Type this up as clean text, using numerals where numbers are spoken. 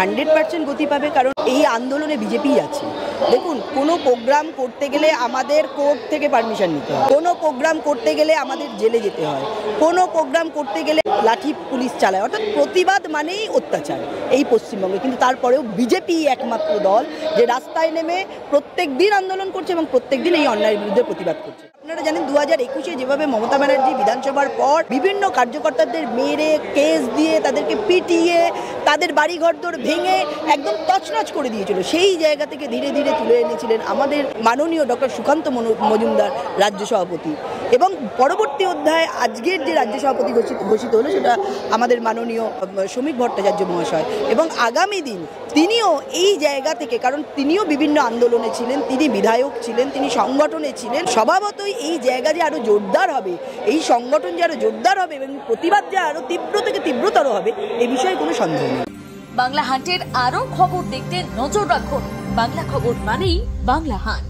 100% গতি পাবে, কারণ এই আন্দোলনে বিজেপি আছে। দেখুন, কোনো প্রোগ্রাম করতে গেলে আমাদের কোর্ট থেকে পারমিশন নিতে হয়, কোনো প্রোগ্রাম করতে গেলে আমাদের জেলে যেতে হয়, কোনো প্রোগ্রাম করতে গেলে লাঠি পুলিশ চালায়, অর্থাৎ প্রতিবাদ মানেই অত্যাচার এই পশ্চিমবঙ্গে। কিন্তু তারপরেও বিজেপি একমাত্র দল যে রাস্তায় নেমে প্রত্যেক দিন আন্দোলন করছে এবং প্রত্যেক দিন এই অন্যায়ের বিরুদ্ধে প্রতিবাদ করছে। আপনারা জানেন 2021-এ যেভাবে মমতা ব্যানার্জি বিধানসভার পর বিভিন্ন কার্যকর্তাদের মেরে, কেস দিয়ে, তাদেরকে পিটিয়ে, তাদের বাড়িঘরদোর ভেঙে একদম তছনছ করে দিয়েছিল, সেই জায়গা থেকে ধীরে ধীরে তুলে এনেছিলেন আমাদের মাননীয় ডক্টর সুকান্ত মজুমদার রাজ্য সভাপতি। এবং পরবর্তী অধ্যায়ে আজকের যে রাজ্য সভাপতি ঘোষিত হলো সেটা আমাদের মাননীয় শ্রমিক ভট্টাচার্য মহাশয়। এবং আগামী দিন তিনিও এই জায়গা থেকে, কারণ তিনিও বিভিন্ন আন্দোলনে ছিলেন, তিনি বিধায়ক ছিলেন, তিনি সংগঠনে ছিলেন, স্বভাবতই এই জায়গা যে আরও জোরদার হবে, এই সংগঠন যে আরও জোরদার হবে এবং প্রতিবাদ যে আরও তীব্র থেকে তীব্রতর হবে, এ বিষয়ে কোনো সন্দেহ নেই। বাংলা হান্টের আরও খবর দেখতে নজর রাখুন। বাংলা খবর মানেই বাংলা হান্ট।